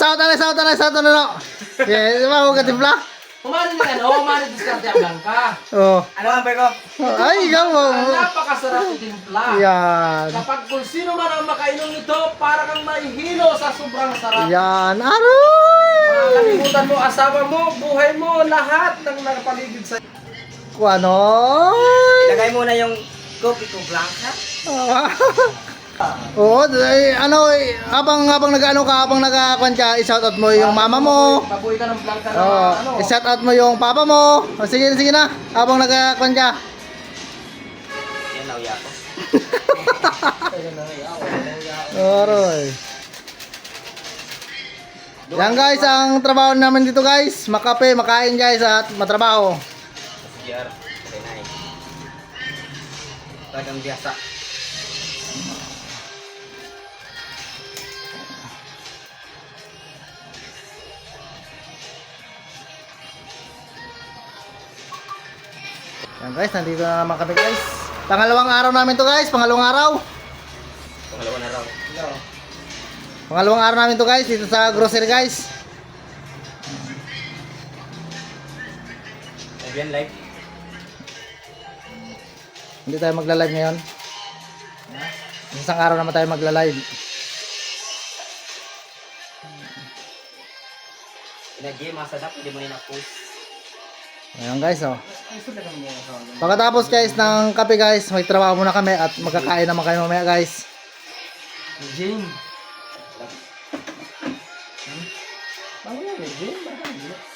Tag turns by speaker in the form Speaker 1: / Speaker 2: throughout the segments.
Speaker 1: Sa no. Yeah, mau ka timpla.
Speaker 2: Kumari na yan, kumari diskarte ang langka.
Speaker 1: Oh.
Speaker 3: Ano ang ko?
Speaker 1: Ay, ikaw mo.
Speaker 2: Napakasarap itimpla.
Speaker 1: Yan.
Speaker 2: Kapag kung sino man ang makainom nito, para kang mahihilo sa sobrang sarap.
Speaker 1: Yan. Aroy!
Speaker 2: Kalimutan mo, asawa mo, buhay mo, lahat ng nakapaligid sa
Speaker 1: Kuanoy!
Speaker 3: Ilagay mo na yung coffee ko blanca.
Speaker 1: Oo, habang nag-ano ka, habang nag-kwan ka, i-shout out mo yung mama mo.
Speaker 2: Baboy ka ng blanca na
Speaker 1: Oo,
Speaker 2: ano.
Speaker 1: i-shout out mo yung papa mo. O, sige na, habang nag-kwan ka.
Speaker 3: Yan na uya ko.
Speaker 1: Aroy. Yan guys, ang trabaho namin dito guys, makape, makain guys, at matrabaho.
Speaker 3: CR. Okay na eh. Talagang biasa.
Speaker 1: Yan guys, nandito na naman kami guys. Pangalawang araw namin to guys, pangalawang araw.
Speaker 3: Pangalawa na raw.
Speaker 1: Pangalawang araw namin to guys, dito sa grocery guys.
Speaker 3: Again live.
Speaker 1: Hindi tayo magla-live ngayon. Isang araw naman tayo magla-live.
Speaker 3: Pinag-game masadap, hindi mo na-post.
Speaker 1: Ayan guys, oh. Pagkatapos guys ng kape guys, may trabaho muna kami at magkakain naman kayo mamaya guys.
Speaker 2: Jane.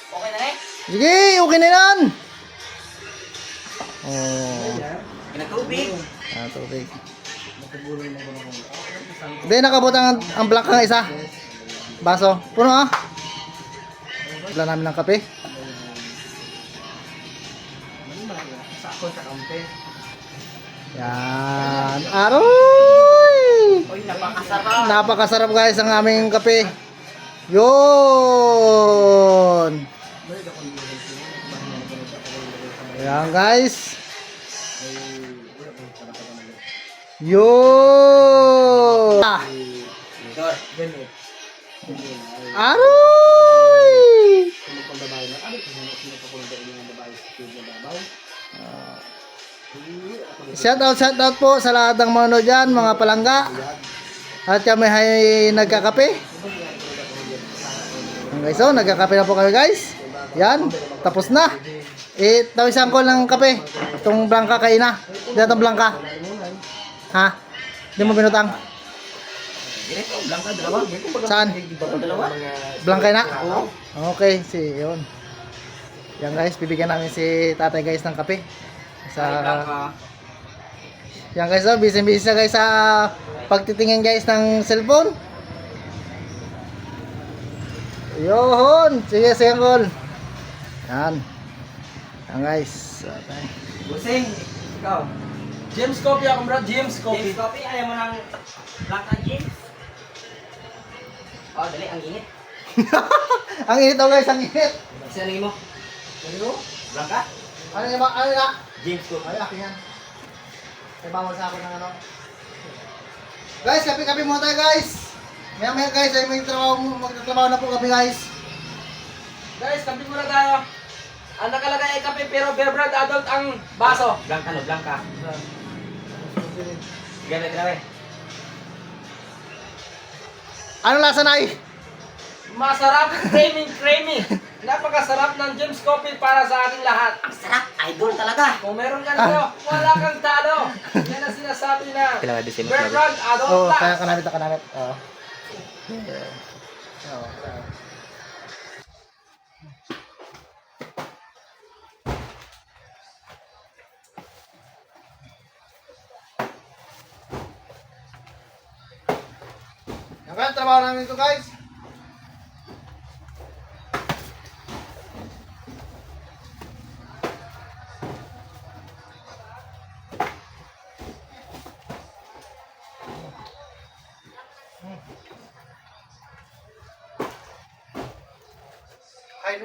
Speaker 3: Okay na eh?
Speaker 1: Sige, okay na yan. Oh.
Speaker 3: Pinatubig.
Speaker 1: Tubig. Hindi, nakabot ang black ng isa. Baso. Puno ah. Wala namin ng kape. Yan. Aroy!
Speaker 3: Uy, napakasarap.
Speaker 1: Napakasarap guys ang aming kape. Yun. Ayan guys. Yun.
Speaker 3: Dor.
Speaker 1: Aroy! Shout out po sa lahat ng mga dyan, mga palangga. At kami ay nagkakape. Guys, so nagkakape na po kami guys. Yan, tapos na. Tawisan ko ng kape. Itong blanca kain na. Itong blanca. Ha? Hindi mo binutang?
Speaker 3: Blanca, dalawa.
Speaker 1: Saan?
Speaker 3: Dalawa.
Speaker 1: Blanca na? Okay, yun. Yan guys, bibigyan namin si tatay guys ng kape. Yan guys, oh, busy na guys sa pagtitingin guys ng cellphone. Yun, sige call. Yan. Yan guys.
Speaker 3: Busing, ikaw.
Speaker 2: James Coffee ako bro, James Coffee.
Speaker 3: James Coffee, ayaw mo ng Blanca James? Oh, dali, ang init.
Speaker 1: Ang init daw guys, ang init.
Speaker 3: Sinalingin mo?
Speaker 1: Ano?
Speaker 3: Blanca?
Speaker 1: Ano yung ano na?
Speaker 3: James Coffee.
Speaker 1: Ay, akin yan. May bawal sa ako ng ano. Guys, kape-kape muna tayo guys. Maya guys, ay may trabaho, magtatrabaho na po kami guys.
Speaker 2: Guys, kape muna tayo. Ang nakalagay ay kape pero beer brand adult ang baso.
Speaker 3: Blanca, no? Blanca. Ganit na eh.
Speaker 1: Ano lasa na eh?
Speaker 2: Masarap, creamy. Napakasarap ng James Coffee para sa ating lahat.
Speaker 3: Ang sarap, idol talaga.
Speaker 2: Kung meron ka nito, wala kang talo. Yan ang sinasabi na beer brand adult
Speaker 1: Oo,
Speaker 2: plus.
Speaker 1: kaya kanamit. Oo. Yan, trabaho namin ito guys.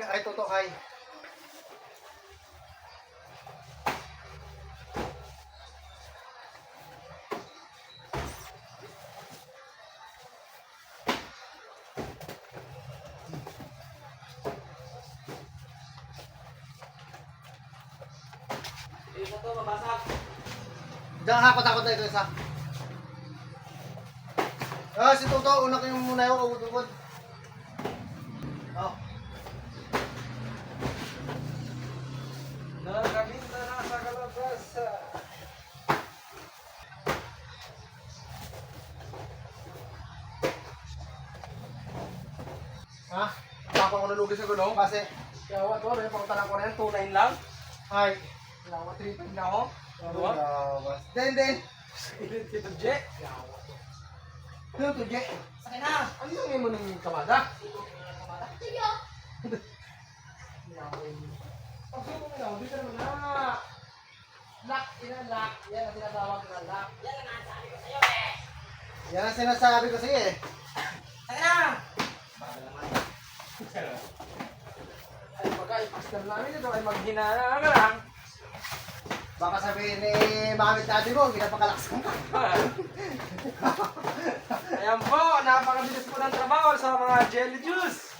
Speaker 1: Ay, toto, ay.
Speaker 3: Isa to, babasag.
Speaker 1: Diyan ha, patakot na ito isa. Ah, si Toto, una kayo muna yung kagudugod. Oh.
Speaker 2: Nakabinta na sa kalabasa.
Speaker 1: Ha?
Speaker 2: Papa ko nalugi sa gulong.
Speaker 1: Kasi,
Speaker 2: Kaya wala to, may pangtalan ko na yan, 2.9 lang.
Speaker 1: ay.
Speaker 2: Kaya 3.5 na ako. Diba?
Speaker 1: Then.
Speaker 2: Tito J.
Speaker 1: Ano to, Jay?
Speaker 3: Sakay na.
Speaker 2: Ano yung ngayon mo ng kamada? Pagsuko mo na, dito naman na. Lock, lock. Yan ang tinatawag na lock.
Speaker 3: Yan lang ang sabi ko sa'yo eh.
Speaker 1: Yan ang sinasabi ko sa'yo eh.
Speaker 3: Sakay na.
Speaker 2: Ay, pagka i-pastel namin ito ay maghinana ka lang.
Speaker 1: Baka sabihin ni Mami Daddy mo, ginapakalakas ka.
Speaker 2: Ayan po, napakabilis po ng trabaho sa mga jelly juice.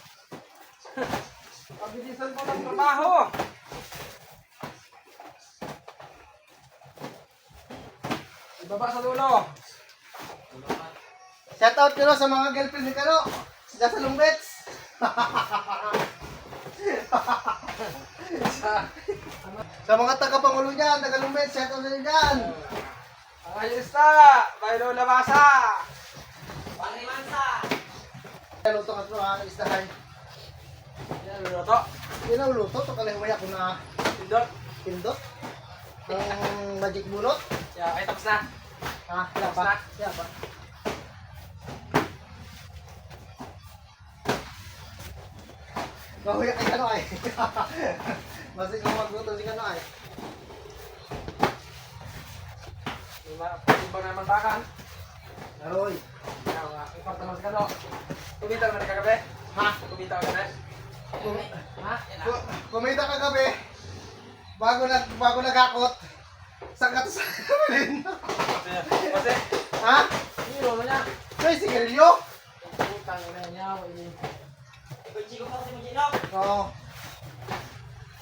Speaker 2: Pabilisan po ng trabaho. Ibaba sa dulo.
Speaker 1: Shout out ko sa mga girlfriend ni Kano. Diyan sa Lungbets. Sa mga taga-pangulo niyan, taga-Lungbets, shout out sa inyo dyan.
Speaker 2: Ang ayusta, Baylo Labasa.
Speaker 3: Pangrimansa.
Speaker 1: Luto ka ito ha, istahan.
Speaker 2: Yan, luto.
Speaker 1: Pinauluto, ito kalihumaya ko na
Speaker 2: Pindot.
Speaker 1: pindot. Ang magic bulot.
Speaker 2: Yan, ay tapos na.
Speaker 1: Ha, kaya pa. Kaya pa. Mahuya kay Kano ay. Masig kung magluto si Kano ay.
Speaker 2: Ibang naman bakan.
Speaker 1: Aroy.
Speaker 2: Yan, iparta mo sa kano. Kumita ka na kagabi.
Speaker 1: Ha?
Speaker 2: Kumita ka na.
Speaker 3: Ha? Yan lang.
Speaker 1: Kumita ka gabi. Bago nagakot. Saan ka to sa Malin?
Speaker 2: Kasi,
Speaker 1: Ha?
Speaker 2: hero na niya.
Speaker 1: Ay, sigarilyo?
Speaker 2: Putang ina niya.
Speaker 3: May chiko pa kasi mo, Gino.
Speaker 1: Oo.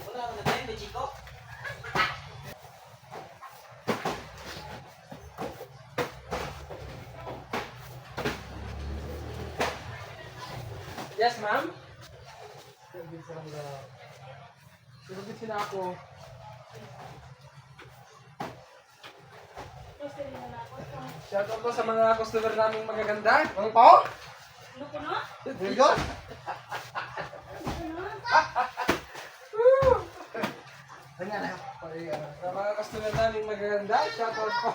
Speaker 3: Wala ako na tayo, may chiko.
Speaker 2: Yes, ma'am? Service na ako. Shout out po sa mga customer naming magaganda.
Speaker 1: Ano pa?
Speaker 4: Luko na?
Speaker 1: Very good. Ganyan na.
Speaker 2: Sa mga customer naming magaganda, shout out po.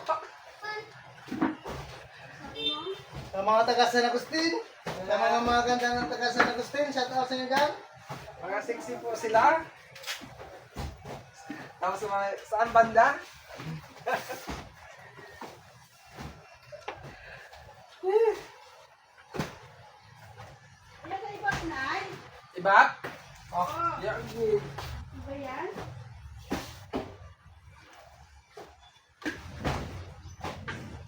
Speaker 1: Sa mga taga San Agustin. Sa mga ganda ng taga San Agustin. Shout out sa inyo dyan.
Speaker 2: Mga sexy po sila. Tapos sa mga, saan banda?
Speaker 4: Ano ka iba, Nay?
Speaker 2: Iba?
Speaker 1: Oh.
Speaker 2: Yeah,
Speaker 4: Iba yan?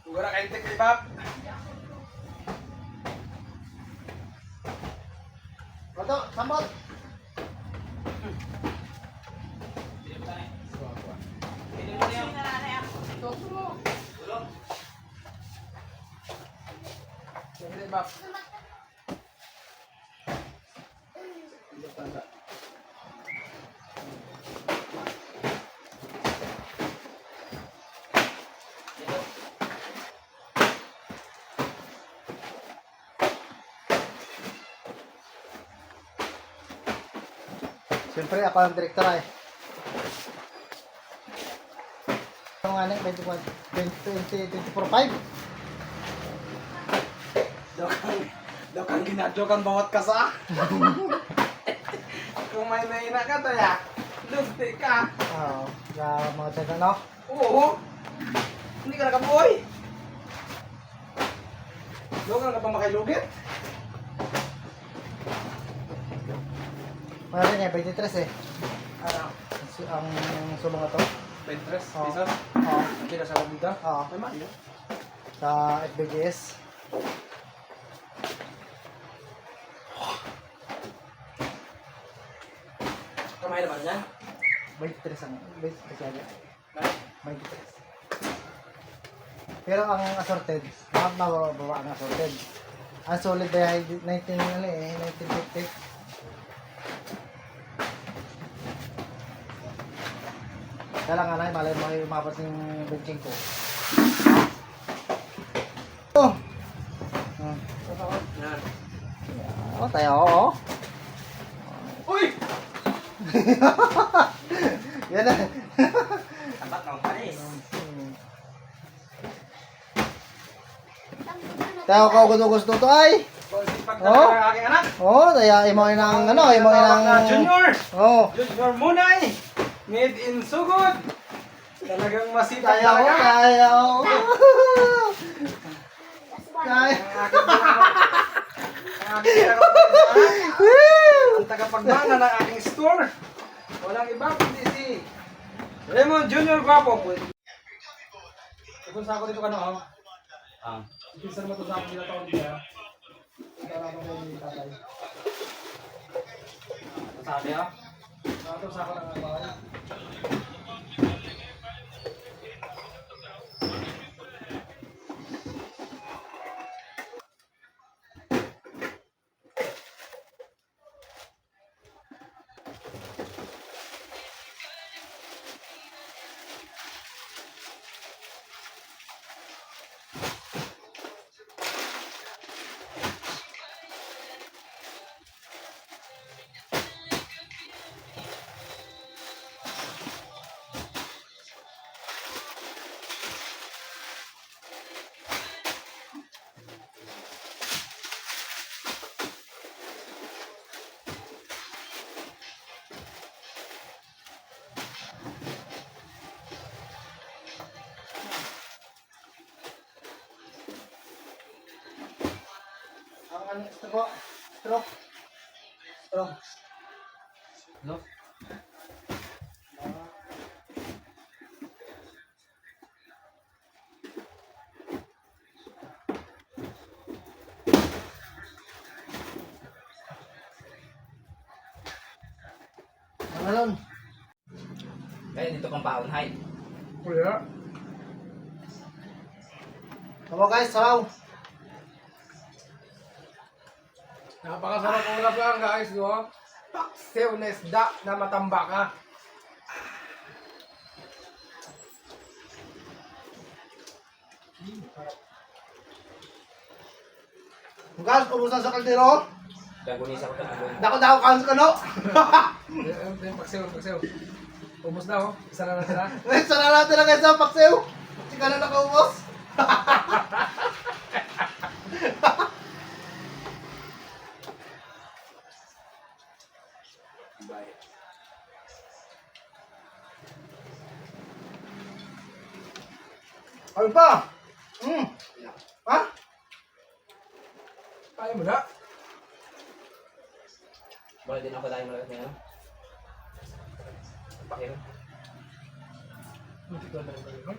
Speaker 2: Tugara kayo tek iba.
Speaker 1: Oto, sambot.
Speaker 4: Sino nanay ako?
Speaker 3: Tulong.
Speaker 2: Sige iba.
Speaker 1: Siyempre, ako ang direktor ay. Ano nga lang, 24-5.
Speaker 2: Daw kang ginadyokan bawat kasa. Kung may mahina ka tayo, lugti ka.
Speaker 1: Oo, mga taga no?
Speaker 2: Oo. Hindi ka nakabuhay. Lugan ka pa makailugit?
Speaker 1: Wala rin eh, 23 eh.
Speaker 2: Ano?
Speaker 1: Ang sulong na to.
Speaker 2: 23
Speaker 1: Oo.
Speaker 2: pesos?
Speaker 1: Oo.
Speaker 2: Hindi na sa dito?
Speaker 1: Oo.
Speaker 2: May mayo.
Speaker 1: Sa FBGS.
Speaker 2: Kamay naman yan.
Speaker 1: 23 ang 23 kaya. May gitres. Pero ang assorted, mababa ang assorted. Ang solid ay 1950. Kaya lang anay, malay mo yung umabot ng benching ko. Oh!
Speaker 2: Yan.
Speaker 1: Oh, tayo, oo.
Speaker 2: Uy!
Speaker 1: Yan na.
Speaker 3: Tapat ng panis.
Speaker 1: Tayo ko gusto to ay.
Speaker 2: Pag
Speaker 1: Oh.
Speaker 2: ang aking anak.
Speaker 1: Oh, daya imo inang ano, imo inang
Speaker 2: Junior!
Speaker 1: Oh.
Speaker 2: Junior Munay! Made in Sugod! Talagang masipag
Speaker 1: Tayo,
Speaker 2: talaga.
Speaker 1: tayo. Tayo.
Speaker 2: Ang aking pinag- ang tagapagmana ng aking store. Walang iba kundi si Raymond Junior Guapo. Kung sa ako dito ka na,
Speaker 3: Ah.
Speaker 2: Pinsan mo to sa akin nila taon dito. Ikaw lang mo yung tatay.
Speaker 3: Sabi ah.
Speaker 2: Ito sa ako ng bahay.
Speaker 1: Ang ano ito po? Straw. Straw.
Speaker 3: No?
Speaker 1: Ang alon.
Speaker 3: Kaya dito pang paon hay.
Speaker 2: Kuya.
Speaker 1: Tama guys, sabaw.
Speaker 2: Napakasarap ulap lang guys, no? Paksiw na isda na matambaka.
Speaker 1: Guys, kumusta sa kaldero?
Speaker 3: Gagunis ako sa
Speaker 1: Dako dako kan sa kano.
Speaker 2: Yung paksiw. Ubus na, oh. Isa na natin, ha?
Speaker 1: Guys, sana natin na guys ang paksiw. Sika na nakaubos. Ano pa? Ha?
Speaker 2: Ayaw mo na.
Speaker 3: Wala din ako dahil malakas niya. Pakiro.
Speaker 2: Hindi ko na rin.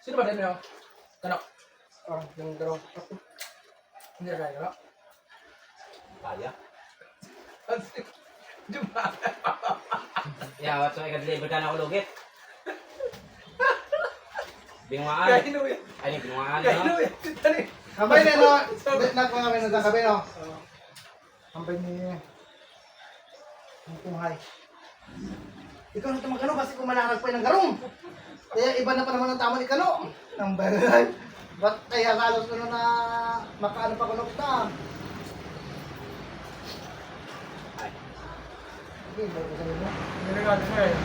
Speaker 2: Sino ba din mo? Kano? Oh, yung garo. Hindi na kaya, no?
Speaker 3: Kaya.
Speaker 2: Di ba?
Speaker 3: Yeah, so i-deliver ka na ako lugit. Binguaan.
Speaker 2: Kaya inuwi.
Speaker 3: Ay, binguaan,
Speaker 2: Kaya
Speaker 3: no?
Speaker 2: inuwi. Titani.
Speaker 1: Kampay na no. Nagpa kami ng kape no. Kampay ni Tunghay. Ikaw na tumang kano kasi kumanarag pa ng garong. Kaya iba na pa naman ang tama ni kano. Ang bagay. Ba't kaya halos ano na makaano pa kuno kita.
Speaker 3: Ay.
Speaker 1: Hindi ba ko sabi mo?
Speaker 2: Hindi na nga siya eh.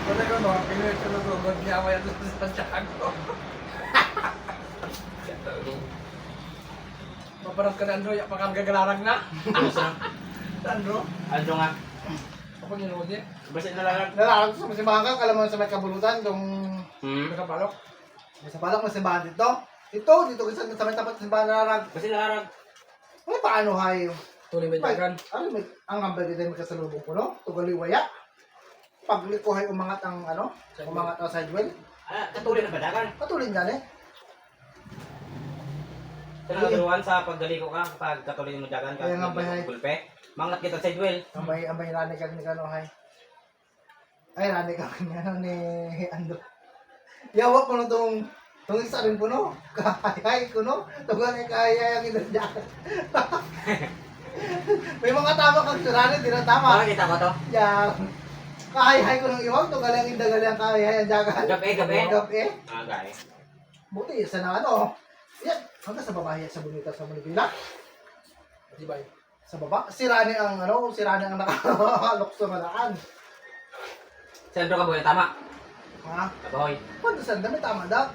Speaker 2: Wala ko no, pinuwi ko na tugod niya ako yan sa Tiago. Maparap ka na Andro, pakang gagalarag na.
Speaker 3: Ano sa?
Speaker 2: Andro,
Speaker 3: Ano nga?
Speaker 2: ako ninuod niya.
Speaker 3: Basta na lang.
Speaker 1: Nalarag ko sa simbahan ka, kala mo sa may kabulutan kung
Speaker 2: Nakapalok.
Speaker 1: may sa palak may simbahan dito. Dito kasi sa may tapat ng simbahan nalarag.
Speaker 3: Basta nalarag.
Speaker 1: Ay paano hayo?
Speaker 2: Tuloy ba dyan?
Speaker 1: Ano may ang ambay dito may kasalubong ko no? Tugaliwaya. Pagli ko hay umangat ang ano? Umangat ang sidewell.
Speaker 3: Ah, katuloy na badagan.
Speaker 1: Patuloy nga eh.
Speaker 3: Sa nagaduan sa pagdaliko ka, kapag katuloy mo dagan,
Speaker 1: Kaya nga ba, hay?
Speaker 3: gulpe. Mangat kita sa duel.
Speaker 1: Ambay rani kami ni Kano, hay. Ay, rani kami ni ano ni Ando. Yawak ko na itong isa rin ko, no? Kahayay ko, no? Tugan ay kahayay ang inadyakan. May mga tama kang rani, di na tama.
Speaker 3: Makikita mo to?
Speaker 1: Yan. Kahayay ko ng iwag, tugan ang indagal ang kahayay ang jagan.
Speaker 3: Gabi.
Speaker 1: Gabi.
Speaker 3: Ah, gay.
Speaker 1: Buti, isa na ano. Yan, hanggang sa babae sa bonita sa Manila.
Speaker 2: Di ba yun?
Speaker 1: Sa baba, si Rani ang nakalok sa malaan.
Speaker 3: Sandro ka boy, tama.
Speaker 1: Ha?
Speaker 3: Kaboy.
Speaker 1: Pwede sa dami, tama daw.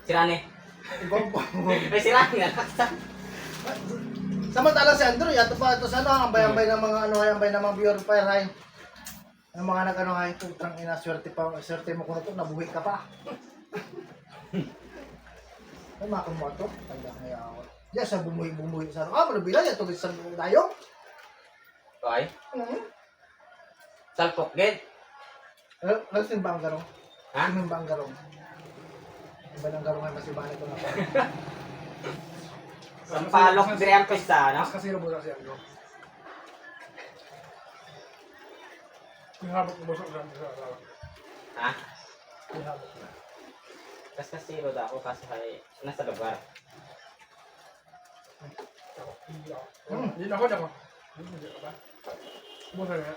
Speaker 3: Sirane.
Speaker 1: Ibang
Speaker 3: May sirane nga.
Speaker 1: Samantala si Andrew, ito pa, ito sa ano, ambay-ambay ng mga ambay ng mga purifier, hay. Ang mga nag-ano, hay, putang ina, swerte mo kung ito, nabuhi ka pa. Ay, makon mo ito, tanda ka nga ako. Diyan, sa bumuhi sa ano, manubila, yan, tugis sa tayo.
Speaker 3: Okay. Salpok, ged.
Speaker 1: Nagsimba ang garong.
Speaker 3: Ha?
Speaker 1: Simba ang garong. Iba ng garong ay masibali ko na pa.
Speaker 3: Sampalok, dire ang pista, no?
Speaker 2: Mas kasi mo kasi ano. Yung habok mo sa
Speaker 3: Ha?
Speaker 2: Yung habok na.
Speaker 3: Kasi road ako kasi nasa lugar.
Speaker 2: Hindi na ako, hindi ako. Hindi ka ba? Busa na.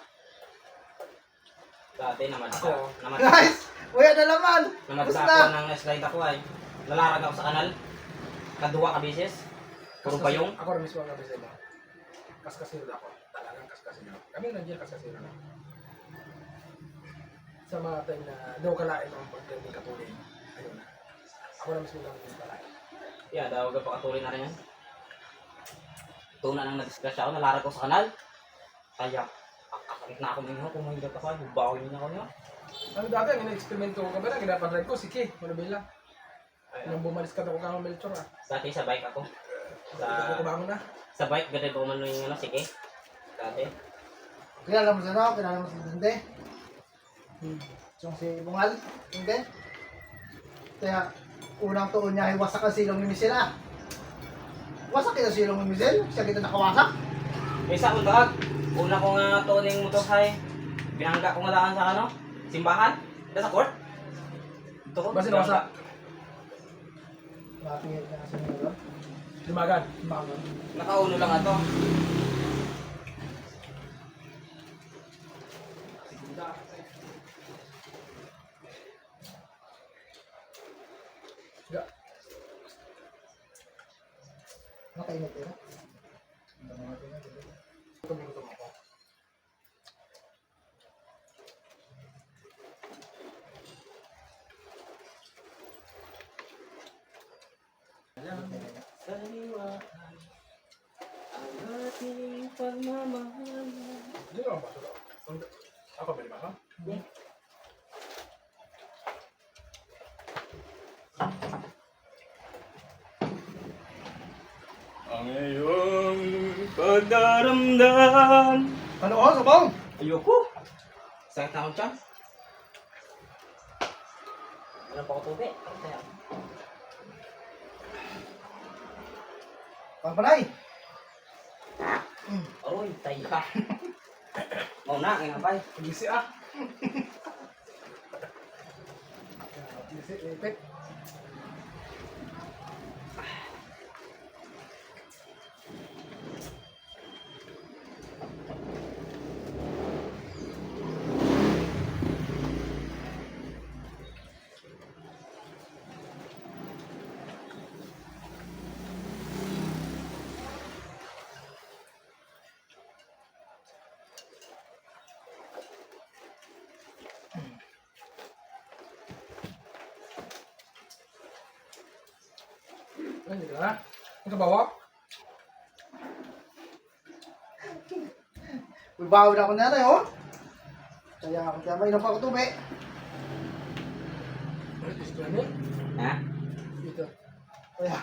Speaker 3: Dati naman
Speaker 2: Ako.
Speaker 1: Guys! Uya na laman!
Speaker 3: Namadsa
Speaker 1: Basta!
Speaker 3: ako ng slide ako ay. Nalarag ako sa kanal. Kaduwa ka bisis. Puro bayong.
Speaker 2: Ako rin mismo ang gabi sa iba. Kaskasiro ako. Talagang kaskasiro. Kami nandiyan kaskasiro na. Sa mga time na daw kalain ang pagdating katuloy. Ayun na. Ako na mismo lang yung kalain.
Speaker 3: Yeah, daw ka pakatuloy na rin yan. Tuna nang na-discuss ako. Nalarag ako sa kanal. Kaya, kakakit na ako ninyo. Kung hindi ako, bubawi niyo ako niyo.
Speaker 2: Ano dati, ang ina-experimento ko ba na, ginapadrive ko, sige, manubila. Nung bumalis ka ako kang Melchor ah.
Speaker 3: Dati sa bike ako.
Speaker 2: Ako kubangon na.
Speaker 3: Sa bike, ganun ko man yung ano, sige. Dati.
Speaker 1: Kilala mo sa ano? Kilala mo si Dinde? Yung si Bungal? Dinde? Kaya, unang tuon niya ay wasak ang silong ni Michelle ah. Wasak yung silong ni Michelle? Siya kita nakawasak?
Speaker 3: May isa akong dahag. Una ko nga tuning motorhay. Binangga ko nga daan sa ano? Simbahan. Sa court. Ito ko.
Speaker 2: Basta nawasa.
Speaker 1: Mapingit na kasi nila.
Speaker 2: Lumagan.
Speaker 1: Bangon.
Speaker 3: Nakaulo lang ato.
Speaker 2: Ga.
Speaker 1: Nakainit yun.
Speaker 2: Gutom ako.
Speaker 3: Sariwaan ang ating pagmamahal.
Speaker 2: Hindi naman ba ito? Ako ba ba?
Speaker 3: Ang iyong pagdaramdam.
Speaker 1: Ano ko? Sabong?
Speaker 3: Ayoko. Sakit na akong tiyan. Ano pa ko tubig?
Speaker 1: Pangpanay!
Speaker 3: Aroy, tayo ka. Mau na, ngayon pa.
Speaker 2: Gisi ah. Gisi, ipit. Ano ka? Ang kabawak?
Speaker 1: Ubaw na ako na rin, oh. Kaya ako kaya mainom pa ako tubig.
Speaker 2: Gusto niyo?
Speaker 3: Ha?
Speaker 2: Dito.
Speaker 1: Kaya.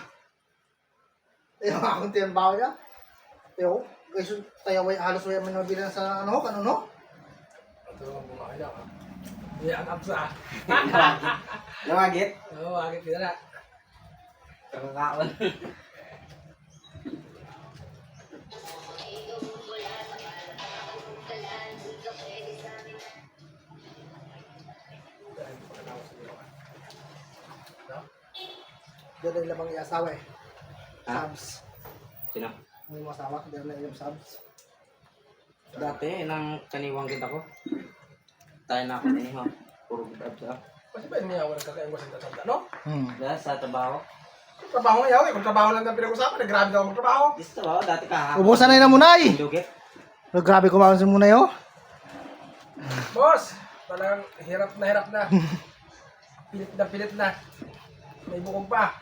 Speaker 1: Kaya akong tiyambaw niya. Yo, guys, tayo halos wala man mabilang sa ano, kanuno.
Speaker 2: Ito ang bumakay na ah. Yan up sa.
Speaker 3: Lumagit?
Speaker 2: Oo, agad kita na.
Speaker 3: Kakakaon.
Speaker 1: Doon na ilang mga asawa eh.
Speaker 3: Ha?
Speaker 1: Subs.
Speaker 3: Sino?
Speaker 1: May mga asawa, doon na ilang subs.
Speaker 3: Dati, nang kaniwang kita ko. Tayo na ako na iho. Puro good sa.
Speaker 2: Kasi ba niya wala kakain mo sa tatanda, no?
Speaker 3: Dahil sa trabaho.
Speaker 2: Kung trabaho nga yaw, kung trabaho lang ang pinag-usapan, grabe daw magtrabaho.
Speaker 3: Gusto ba? Dati ka.
Speaker 1: Ubusan na yun na muna eh.
Speaker 3: Lugit.
Speaker 1: Grabe kumain sa muna yun.
Speaker 2: Boss, talagang hirap na. Pilit na. May bukog pa.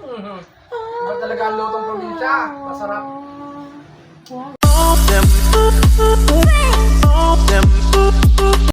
Speaker 2: Iba talaga ang lutong probinsya. Masarap.